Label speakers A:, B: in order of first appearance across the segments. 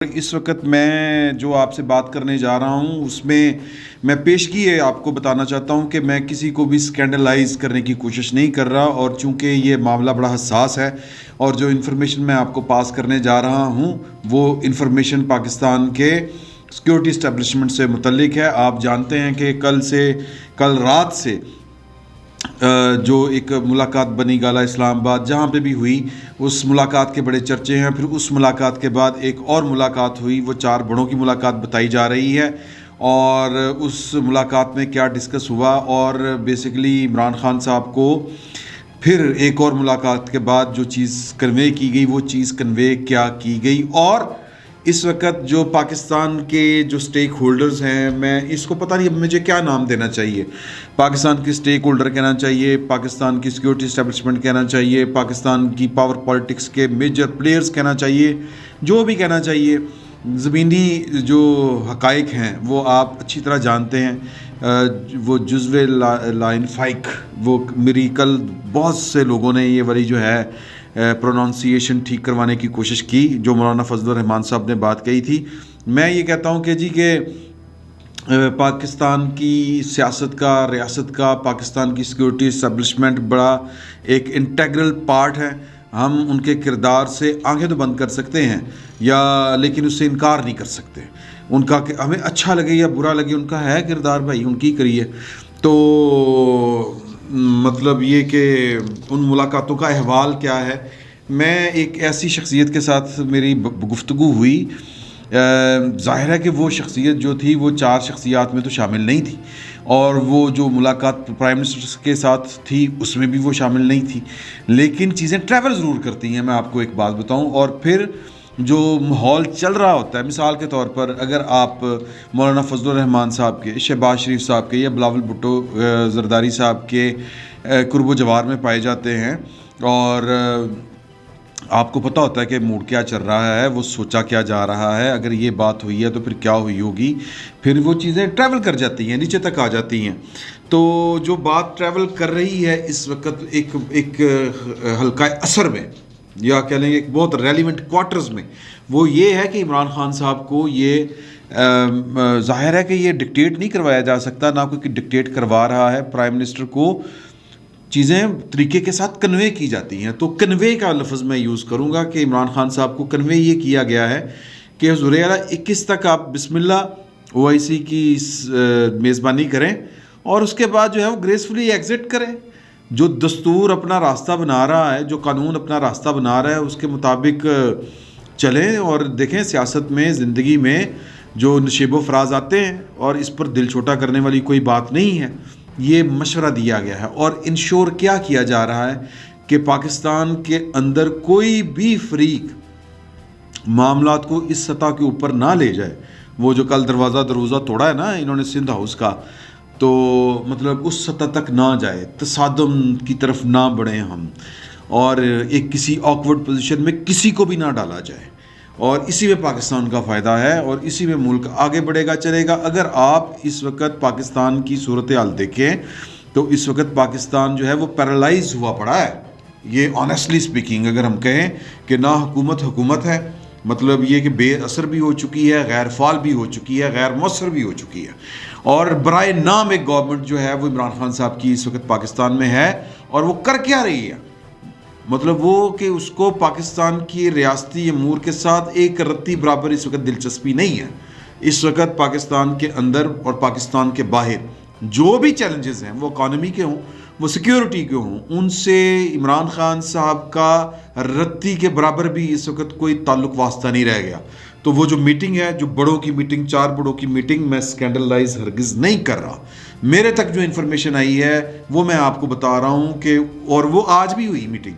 A: اس وقت میں جو آپ سے بات کرنے جا رہا ہوں اس میں پیشگی ہے آپ کو بتانا چاہتا ہوں کہ میں کسی کو بھی اسکینڈلائز کرنے کی کوشش نہیں کر رہا، اور چونکہ یہ معاملہ بڑا حساس ہے اور جو انفارمیشن میں آپ کو پاس کرنے جا رہا ہوں وہ انفارمیشن پاکستان کے سیکیورٹی اسٹیبلشمنٹ سے متعلق ہے۔ آپ جانتے ہیں کہ کل رات سے جو ایک ملاقات بنی گالا اسلام آباد جہاں پہ بھی ہوئی، اس ملاقات کے بڑے چرچے ہیں۔ پھر اس ملاقات کے بعد ایک اور ملاقات ہوئی، وہ 4 بڑوں کی ملاقات بتائی جا رہی ہے، اور اس ملاقات میں کیا ڈسکس ہوا، اور بیسیکلی عمران خان صاحب کو پھر ایک اور ملاقات کے بعد جو چیز کنوے کی گئی وہ چیز کنوے کیا کی گئی، اور اس وقت جو پاکستان کے جو سٹیک ہولڈرز ہیں، میں اس کو پتہ نہیں اب مجھے کیا نام دینا چاہیے، پاکستان کی سٹیک ہولڈر کہنا چاہیے، پاکستان کی سیکیورٹی اسٹیبلشمنٹ کہنا چاہیے، پاکستان کی پاور پالیٹکس کے میجر پلیئرز کہنا چاہیے، جو بھی کہنا چاہیے، زمینی جو حقائق ہیں وہ آپ اچھی طرح جانتے ہیں۔ وہ جزو لائن فائق، وہ میری کل بہت سے لوگوں نے یہ والی جو ہے پروننسیشن ٹھیک کروانے کی کوشش کی جو مولانا فضل الرحمان صاحب نے بات کہی تھی۔ میں یہ کہتا ہوں کہ پاکستان کی سیاست کا، ریاست کا، پاکستان کی سیکیورٹی اسٹیبلشمنٹ بڑا ایک انٹیگرل پارٹ ہے۔ ہم ان کے کردار سے آنکھیں تو بند کر سکتے ہیں لیکن اس سے انکار نہیں کر سکتے۔ ان کا ہمیں اچھا لگے یا برا لگے، ان کا ہے کردار، بھائی ان کی کریے۔ تو مطلب یہ کہ ان ملاقاتوں کا احوال کیا ہے، میں ایک ایسی شخصیت کے ساتھ میری گفتگو ہوئی، ظاہر ہے کہ وہ شخصیت جو تھی وہ 4 شخصیات میں تو شامل نہیں تھی، اور وہ جو ملاقات پرائم منسٹر کے ساتھ تھی اس میں بھی وہ شامل نہیں تھی، لیکن چیزیں ٹریول ضرور کرتی ہیں۔ میں آپ کو ایک بات بتاؤں، اور پھر جو ماحول چل رہا ہوتا ہے، مثال کے طور پر اگر آپ مولانا فضل الرحمان صاحب کے، شہباز شریف صاحب کے یا بلاول بھٹو زرداری صاحب کے قرب و جوار میں پائے جاتے ہیں، اور آپ کو پتہ ہوتا ہے کہ موڈ کیا چل رہا ہے، وہ سوچا کیا جا رہا ہے، اگر یہ بات ہوئی ہے تو پھر کیا ہوئی ہوگی، پھر وہ چیزیں ٹریول کر جاتی ہیں، نیچے تک آ جاتی ہیں۔ تو جو بات ٹریول کر رہی ہے اس وقت ایک حلقہ اثر میں، یا کہہ لیں گے ایک بہت ریلیونٹ کوارٹرز میں، وہ یہ ہے کہ عمران خان صاحب کو یہ ظاہر ہے کہ یہ ڈکٹیٹ نہیں کروایا جا سکتا، نہ کوئی ڈکٹیٹ کروا رہا ہے، پرائم منسٹر کو چیزیں طریقے کے ساتھ کنوے کی جاتی ہیں۔ تو کنوے کا لفظ میں یوز کروں گا کہ عمران خان صاحب کو کنوے یہ کیا گیا ہے کہ حضور اعلیٰ 21 تک آپ بسم اللہ OIC کی میزبانی کریں، اور اس کے بعد جو ہے وہ گریسفلی ایگزٹ کریں۔ جو دستور اپنا راستہ بنا رہا ہے، جو قانون اپنا راستہ بنا رہا ہے، اس کے مطابق چلیں، اور دیکھیں سیاست میں، زندگی میں جو نشیب و فراز آتے ہیں، اور اس پر دل چھوٹا کرنے والی کوئی بات نہیں ہے۔ یہ مشورہ دیا گیا ہے، اور انشور کیا جا رہا ہے کہ پاکستان کے اندر کوئی بھی فریق معاملات کو اس سطح کے اوپر نہ لے جائے۔ وہ جو کل دروازہ توڑا ہے نا انہوں نے سندھ ہاؤس کا، تو مطلب اس سطح تک نہ جائے، تصادم کی طرف نہ بڑھیں ہم، اور ایک کسی آکورڈ پوزیشن میں کسی کو بھی نہ ڈالا جائے، اور اسی میں پاکستان کا فائدہ ہے، اور اسی میں ملک آگے بڑھے گا، چلے گا۔ اگر آپ اس وقت پاکستان کی صورتحال دیکھیں تو اس وقت پاکستان جو ہے وہ پیرالائز ہوا پڑا ہے۔ یہ آنیسٹلی سپیکنگ اگر ہم کہیں کہ نہ حکومت ہے، مطلب یہ کہ بے اثر بھی ہو چکی ہے، غیر فعال بھی ہو چکی ہے، غیر مؤثر بھی ہو چکی ہے، اور برائے نام ایک گورنمنٹ جو ہے وہ عمران خان صاحب کی اس وقت پاکستان میں ہے، اور وہ کر کیا رہی ہے، مطلب وہ کہ اس کو پاکستان کی ریاستی امور کے ساتھ ایک رتی برابر اس وقت دلچسپی نہیں ہے۔ اس وقت پاکستان کے اندر اور پاکستان کے باہر جو بھی چیلنجز ہیں، وہ اکانومی کے ہوں، وہ سیکیورٹی کے ہوں، ان سے عمران خان صاحب کا رتی کے برابر بھی اس وقت کوئی تعلق واسطہ نہیں رہ گیا۔ تو وہ جو میٹنگ ہے، جو بڑوں کی میٹنگ، 4 بڑوں کی میٹنگ، میں اسکینڈلائز ہرگز نہیں کر رہا، میرے تک جو انفارمیشن آئی ہے وہ میں آپ کو بتا رہا ہوں کہ، اور وہ آج بھی ہوئی میٹنگ،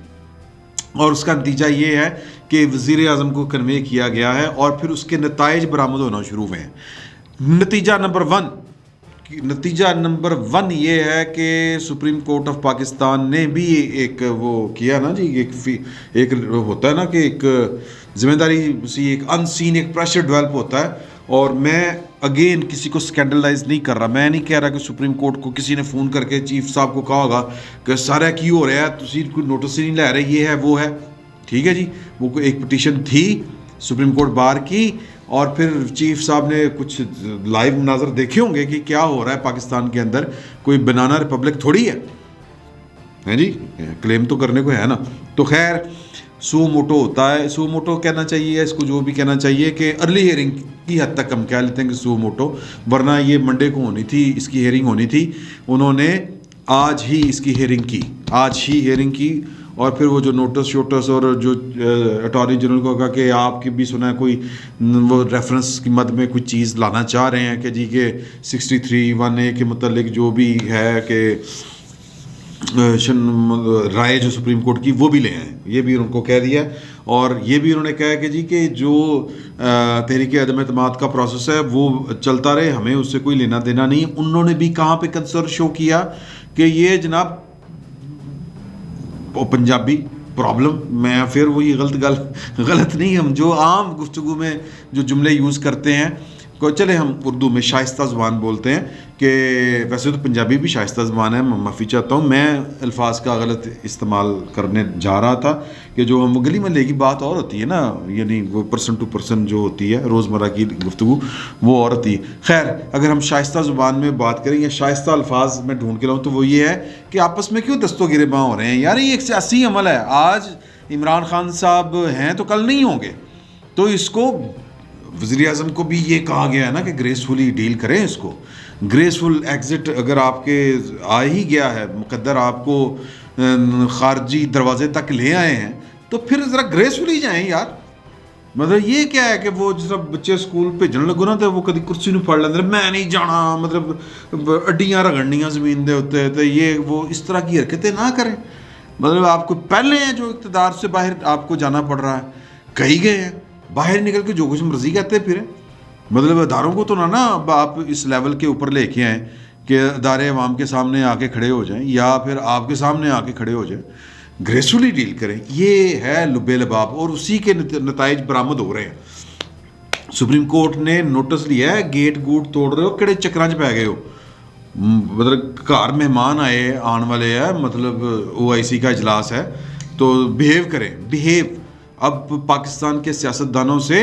A: اور اس کا نتیجہ یہ ہے کہ وزیر اعظم کو کنوے کیا گیا ہے، اور پھر اس کے نتائج برآمد ہونا شروع ہوئے ہیں۔ نتیجہ نمبر 1 یہ ہے کہ سپریم کورٹ آف پاکستان نے بھی ایک وہ کیا نا جی، ایک ہوتا ہے نا کہ ایک ذمہ داری سی، ایک ان سین ایک پریشر ڈیولپ ہوتا ہے، اور میں اگین کسی کو اسکینڈلائز نہیں کر رہا، میں نہیں کہہ رہا کہ سپریم کورٹ کو کسی نے فون کر کے چیف صاحب کو کہا ہوگا کہ سارا کی ہو رہا ہے، تسی کوئی نوٹس ہی نہیں لے رہے، یہ ہے وہ ہے، ٹھیک ہے جی، وہ ایک پٹیشن تھی، سپریم کورٹ بار کی، اور پھر چیف صاحب نے کچھ لائیو مناظر دیکھے ہوں گے کہ کیا ہو رہا ہے پاکستان کے اندر. کوئی بنانا ریپبلک تھوڑی ہے جی، کلیم تو کرنے کو ہے نا. تو خیر سو موٹو ہوتا ہے، سو موٹو کہنا چاہیے اس کو، جو بھی کہنا چاہیے کہ ارلی ہیئرنگ کی حد تک ہم کہہ لیتے ہیں کہ سو موٹو، ورنہ یہ منڈے کو ہونی تھی، اس کی ہیئرنگ ہونی تھی. انہوں نے آج ہی اس کی ہیئرنگ کی، اور پھر وہ جو نوٹس شوٹس اور جو اٹارنی جنرل کو کہا کہ آپ کی بھی سنا ہے کوئی وہ ریفرنس کی مد میں کوئی چیز لانا چاہ رہے ہیں کہ جی کہ 63(1)(a) کے متعلق جو بھی ہے کہ رائے جو سپریم کورٹ کی وہ بھی لے آئیں، یہ بھی ان کو کہہ دیا. اور یہ بھی انہوں نے کہا کہ جی کہ جو تحریک عدم اعتماد کا پروسیس ہے وہ چلتا رہے، ہمیں اس سے کوئی لینا دینا نہیں. انہوں نے بھی کہاں پہ کنسرن شو کیا کہ یہ جناب پنجابی پرابلم، میں پھر وہی غلط نہیں، ہم جو عام گفتگو میں جو جملے یوز کرتے ہیں کو چلے ہم اردو میں شائستہ زبان بولتے ہیں، کہ ویسے تو پنجابی بھی شائستہ زبان ہے، میں معافی چاہتا ہوں، میں الفاظ کا غلط استعمال کرنے جا رہا تھا کہ جو ہم گلی محلے کی بات اور ہوتی ہے نا، یعنی وہ پرسن ٹو پرسن جو ہوتی ہے روزمرہ کی گفتگو وہ اور ہوتی ہے. خیر اگر ہم شائستہ زبان میں بات کریں یا شائستہ الفاظ میں ڈھونڈ کے لاؤں تو وہ یہ ہے کہ آپس میں کیوں دست و گریباں ہو رہے ہیں یار. یہ ایک سیاسی عمل ہے، آج عمران خان صاحب ہیں تو کل نہیں ہوں گے. تو اس کو وزیر اعظم کو بھی یہ کہا گیا ہے نا کہ گریسفلی ڈیل کریں اس کو. گریسفل ایگزٹ اگر آپ کے آ ہی گیا ہے، مقدر آپ کو خارجی دروازے تک لے آئے ہیں تو پھر ذرا گریسفلی جائیں یار. مطلب یہ کیا ہے کہ وہ جس طرح بچے اسکول بھیجن لگو نا تو وہ کدی کرسی نو پھڑ لیندے میں نہیں جانا، مطلب اڈیاں رگڑنیاں زمین دے ہوتے تو یہ وہ اس طرح کی حرکتیں نہ کریں. مطلب آپ کو پہلے ہیں جو اقتدار سے باہر آپ کو جانا پڑ رہا ہے، کہیں گئے ہیں باہر نکل کے جو کچھ مرضی کہتے پھریں. مطلب اداروں کو تو نہ آپ اس لیول کے اوپر لے کے آئیں کہ ادارے عوام کے سامنے آ کے کھڑے ہو جائیں یا پھر آپ کے سامنے آ کے کھڑے ہو جائیں. گریسفلی ڈیل کریں، یہ ہے لب لباب، اور اسی کے نتائج برآمد ہو رہے ہیں. سپریم کورٹ نے نوٹس لیا ہے، گیٹ گوٹ توڑ رہے ہو، کہڑے چکراں چ پی گئے ہو. مطلب گھر مہمان آن والے ہیں، مطلب OIC کا اجلاس ہے تو بیہیو کریں. اب پاکستان کے سیاستدانوں سے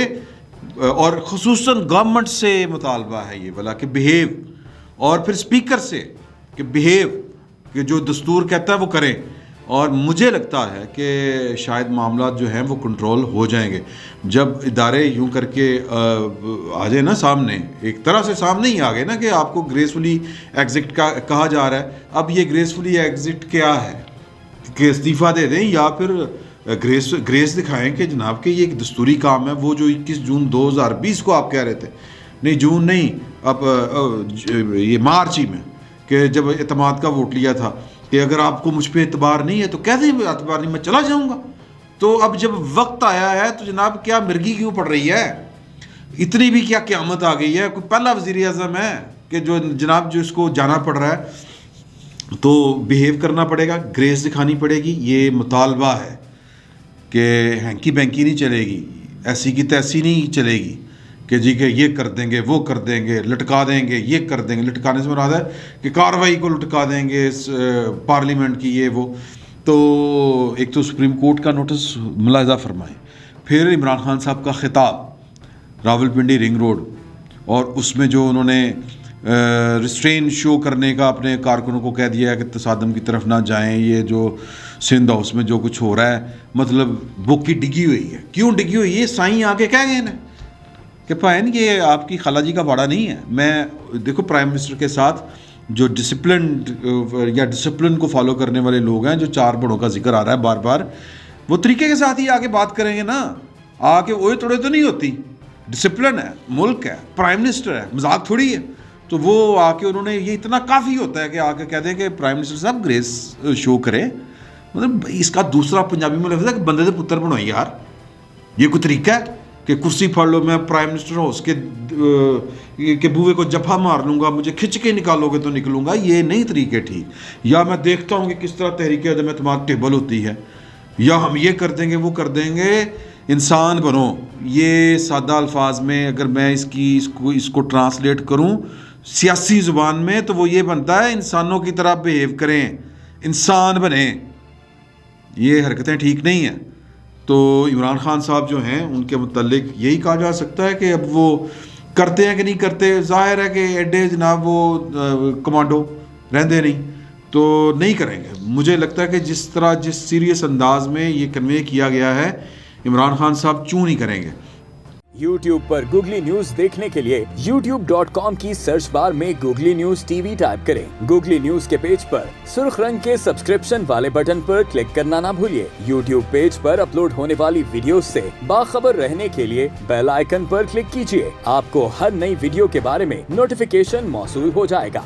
A: اور خصوصاً گورنمنٹ سے مطالبہ ہے یہ بلا کہ بیہیو، اور پھر اسپیکر سے کہ بیہیو، کہ جو دستور کہتا ہے وہ کریں. اور مجھے لگتا ہے کہ شاید معاملات جو ہیں وہ کنٹرول ہو جائیں گے جب ادارے یوں کر کے آ جائیں نا سامنے. ایک طرح سے سامنے ہی آ گئے نا کہ آپ کو گریسفلی ایگزٹ کا کہا جا رہا ہے. اب یہ گریسفلی ایگزٹ کیا ہے کہ استعفیٰ دے دیں یا پھر گریس دکھائیں کہ جناب کہ یہ ایک دستوری کام ہے. وہ جو 21 جون 2020 کو آپ کہہ رہے تھے، نہیں جون نہیں، اب یہ مارچ ہی میں، کہ جب اعتماد کا ووٹ لیا تھا کہ اگر آپ کو مجھ پہ اعتبار نہیں ہے تو کہہ دیں اعتبار نہیں، میں چلا جاؤں گا. تو اب جب وقت آیا ہے تو جناب کیا مرگی کیوں پڑ رہی ہے؟ اتنی بھی کیا قیامت آ گئی ہے؟ کوئی پہلا وزیر اعظم ہے کہ جو جناب جو اس کو جانا پڑ رہا ہے تو بیہیو کرنا پڑے گا، گریس دکھانی پڑے گی. یہ مطالبہ ہے کہ ہینکی بینکی نہیں چلے گی، ایسی کی تیسی نہیں چلے گی کہ جی کہ یہ کر دیں گے وہ کر دیں گے، لٹکا دیں گے یہ کر دیں گے. لٹکانے سے مراد ہے کہ کارروائی کو لٹکا دیں گے پارلیمنٹ کی یہ وہ. تو ایک تو سپریم کورٹ کا نوٹس ملاحظہ فرمائیں، پھر عمران خان صاحب کا خطاب راولپنڈی رنگ روڈ، اور اس میں جو انہوں نے ریسٹرین شو کرنے کا اپنے کارکنوں کو کہہ دیا ہے کہ تصادم کی طرف نہ جائیں. یہ جو سندھ ہاؤس میں جو کچھ ہو رہا ہے، مطلب بک کی ڈگی ہوئی ہے. کیوں ڈگی ہوئی ہے؟ سائیں آ کے کہہ گئے نا کہ پائن یہ آپ کی خالہ جی کا باڑا نہیں ہے. میں دیکھو پرائم منسٹر کے ساتھ جو ڈسپلن کو فالو کرنے والے لوگ ہیں، جو 4 بڑوں کا ذکر آ رہا ہے بار بار، وہ طریقے کے ساتھ ہی آگے بات کریں گے نا. آ کے اوئے توڑے تو نہیں ہوتی. ڈسپلن ہے، ملک ہے، پرائم منسٹر ہے، مذاق تھوڑی ہے. تو وہ آ کے انہوں نے یہ اتنا کافی ہوتا ہے کہ آ کے کہہ دیں کہ پرائم منسٹر صاحب گریس شو کرے. مطلب اس کا دوسرا پنجابی میں لفظ ہے کہ بندے دے پتر بنو یار. یہ کوئی طریقہ ہے کہ کرسی پھڑ لو، میں پرائم منسٹر ہاؤس کے بوئے کو جپھا مار لوں گا، مجھے کھچ کے نکالو گے تو نکلوں گا. یہ نہیں طریقے ٹھیک. یا میں دیکھتا ہوں کہ کس طرح تحریک عدم اعتماد ٹیبل ہوتی ہے، یا ہم یہ کر دیں گے وہ کر دیں گے. انسان بنو. یہ سادہ الفاظ میں اگر میں اس کو ٹرانسلیٹ کروں سیاسی زبان میں تو وہ یہ بنتا ہے انسانوں کی طرح بیہیو کریں، انسان بنیں. یہ حرکتیں ٹھیک نہیں ہیں. تو عمران خان صاحب جو ہیں ان کے متعلق یہی کہا جا سکتا ہے کہ اب وہ کرتے ہیں کہ نہیں کرتے. ظاہر ہے کہ ایڈے جناب وہ کمانڈو رہندے نہیں تو نہیں کریں گے. مجھے لگتا ہے کہ جس سیریس انداز میں یہ کنوے کیا گیا ہے عمران خان صاحب چوں نہیں کریں گے.
B: YouTube پر گوگلی نیوز دیکھنے کے لیے youtube.com کی سرچ بار میں googly news T V type کریں. گوگلی نیوز کے پیج پر سرخ رنگ کے سبسکرپشن والے بٹن پر کلک کرنا نہ بھولیے. YouTube پیج پر اپلوڈ ہونے والی ویڈیوز سے باخبر رہنے کے لیے بیل آئیکن پر کلک کیجیے. آپ کو ہر نئی ویڈیو کے بارے میں نوٹیفیکیشن موصول ہو جائے گا.